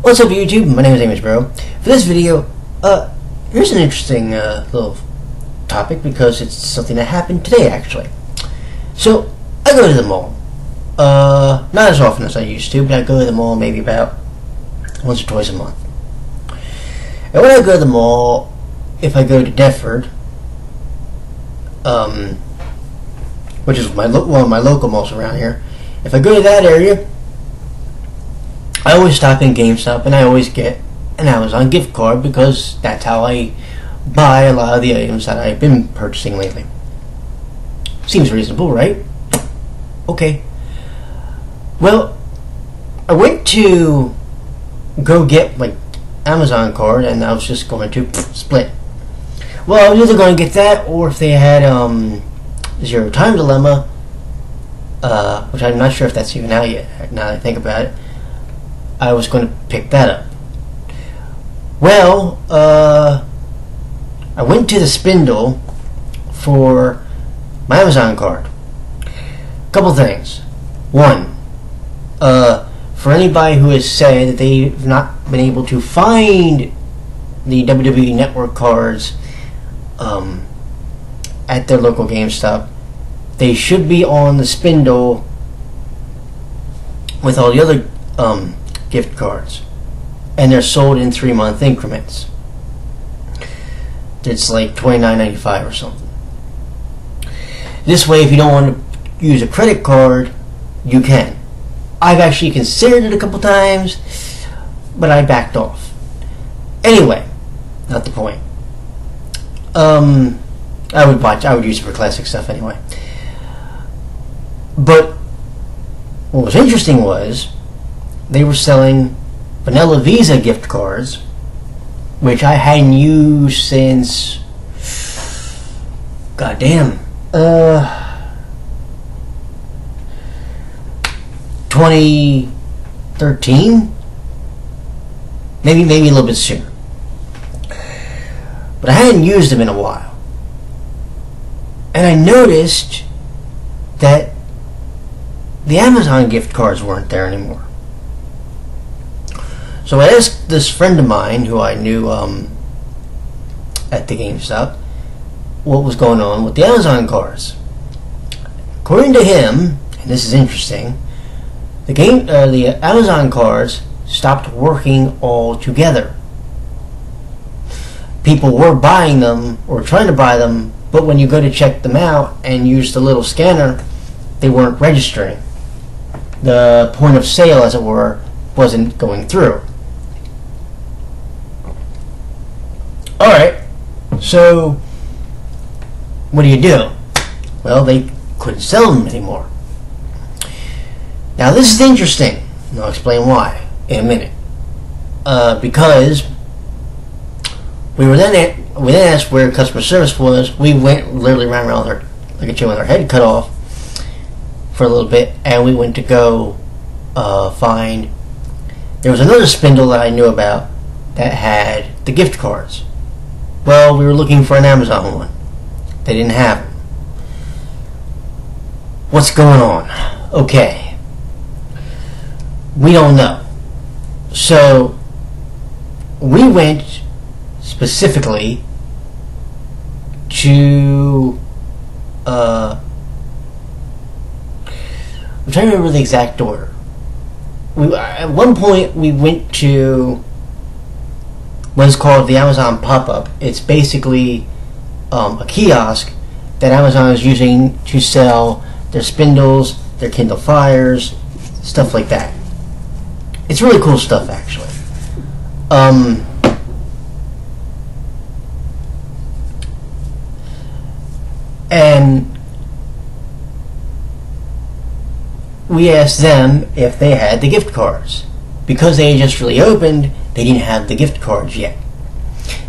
What's up YouTube? My name is Amisbro. For this video, here's an interesting little topic because it's something that happened today actually. So, I go to the mall. Not as often as I used to, but I go to the mall maybe about once or twice a month. And when I go to the mall, if I go to Deptford, which is one of my local malls around here, if I go to that area, I always stop in GameStop and I always get an Amazon gift card because that's how I buy a lot of the items that I've been purchasing lately. Seems reasonable, right? Okay. Well, I went to go get my Amazon card and I was just going to split. Well, I was either going to get that or if they had Zero Time Dilemma, which I'm not sure if that's even out yet now that I think about it, I was going to pick that up. Well, I went to the spindle for my Amazon card. Couple things. One, for anybody who has said that they've not been able to find the WWE Network cards at their local GameStop, they should be on the spindle with all the other gift cards, and they're sold in 3-month increments. It's like $29.95 or something. This way, if you don't want to use a credit card, you can. I've actually considered it a couple times, but I backed off. Anyway, not the point. I would use it for classic stuff anyway. But what was interesting was they were selling Vanilla Visa gift cards, which I hadn't used since, goddamn, 2013, maybe a little bit sooner. But I hadn't used them in a while, and I noticed that the Amazon gift cards weren't there anymore. So I asked this friend of mine who I knew at the GameStop what was going on with the Amazon cards. According to him, and this is interesting, the Amazon cards stopped working altogether. People were buying them or trying to buy them, but when you go to check them out and use the little scanner, they weren't registering. The point of sale, as it were, wasn't going through. Alright, so what do you do? Well, they couldn't sell them anymore. Now this is interesting, and I'll explain why in a minute. Because we then asked where customer service was. We went literally ran around with like a chicken with our head cut off for a little bit, and we went to go find. There was another spindle that I knew about that had the gift cards. Well, we were looking for an Amazon one. They didn't have them. What's going on? Okay. We don't know. So, we went specifically to, I'm trying to remember the exact order. At one point, we went to what is called the Amazon pop-up. It's basically a kiosk that Amazon is using to sell their spindles, their Kindle Fires, stuff like that. It's really cool stuff, actually. And we asked them if they had the gift cards. Because they had just really opened, they didn't have the gift cards yet.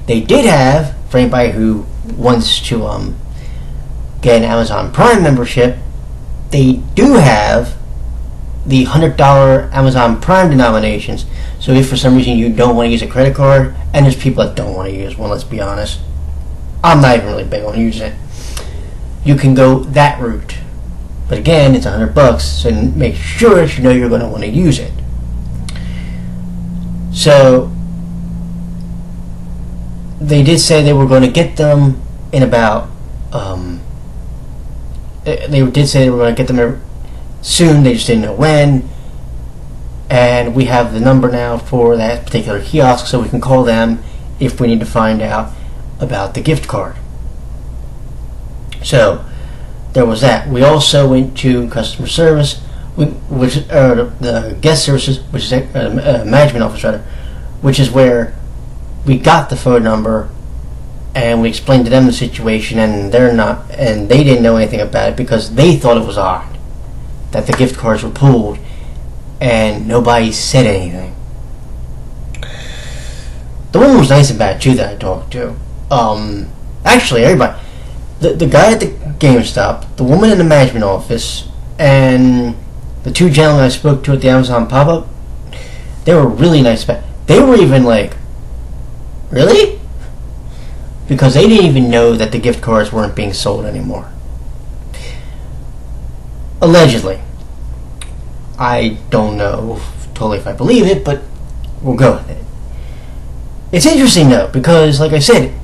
They did have, for anybody who wants to get an Amazon Prime membership, they do have the $100 Amazon Prime denominations. So if for some reason you don't want to use a credit card, and there's people that don't want to use one, let's be honest. I'm not even really big on using it. You can go that route. But again, it's $100, so make sure that you know you're going to want to use it. So they did say they were going to get them in about they did say they were going to get them soon. They just didn't know when. And we have the number now for that particular kiosk, so we can call them if we need to find out about the gift card. So there was that. We also went to customer service, which the guest services, which is management office rather, which is where we got the phone number, and we explained to them the situation, and they didn't know anything about it because they thought it was odd that the gift cards were pulled, and nobody said anything. The woman was nice about it too that I talked to. Actually, everybody, the guy at the GameStop, the woman in the management office, and the two gentlemen I spoke to at the Amazon pop-up, they were really nice about it. They were even like, really? Because they didn't even know that the gift cards weren't being sold anymore. Allegedly. I don't know totally if I believe it, but we'll go with it. It's interesting though, because like I said,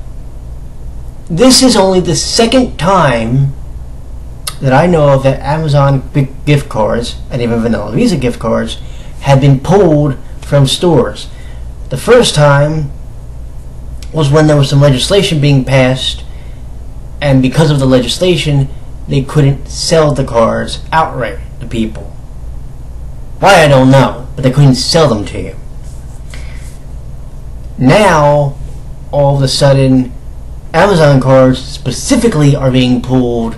this is only the second time that I know of that Amazon big gift cards, and even vanilla Visa gift cards, have been pulled from stores. The first time was when there was some legislation being passed, and because of the legislation, they couldn't sell the cards outright to people. Why, I don't know, but they couldn't sell them to you. Now, all of a sudden, Amazon cards specifically are being pulled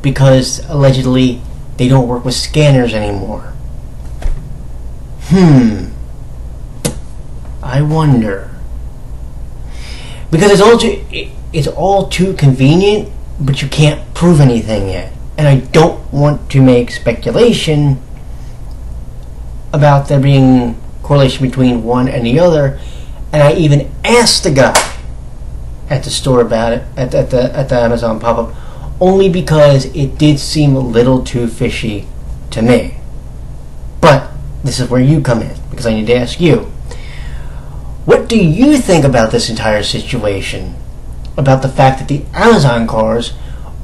because allegedly they don't work with scanners anymore. I wonder. Because it's all too convenient, but you can't prove anything yet. And I don't want to make speculation about there being correlation between one and the other. And I even asked the guy at the store about it, at the Amazon pop-up, only because it did seem a little too fishy to me. But this is where you come in, because I need to ask you. What do you think about this entire situation? About the fact that the Amazon cards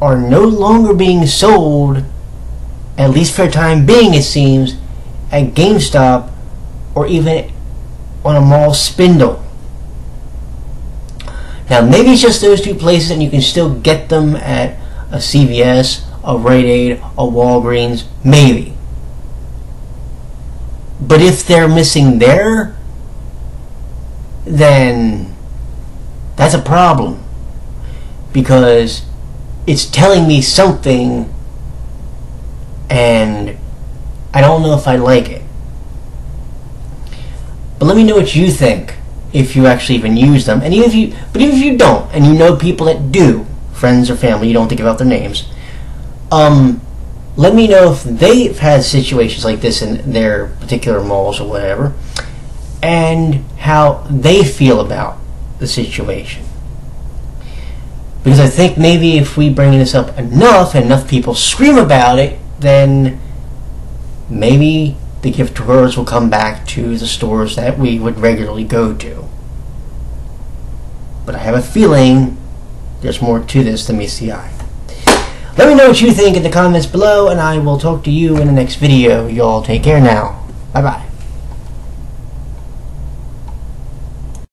are no longer being sold, at least for a time being it seems, at GameStop or even on a mall spindle. Now maybe it's just those two places and you can still get them at a CVS, a Rite Aid, a Walgreens, maybe. But if they're missing there, then that's a problem, because it's telling me something and I don't know if I like it. But let me know what you think, if you actually even use them, and even if you don't, and you know people that do, friends or family, you don't have to give out their names, let me know if they've had situations like this in their particular malls or whatever, and how they feel about the situation. Because I think maybe if we bring this up enough, and enough people scream about it, then maybe the gift cards will come back to the stores that we would regularly go to. But I have a feeling there's more to this than meets the eye. Let me know what you think in the comments below, and I will talk to you in the next video. Y'all take care now. Bye-bye.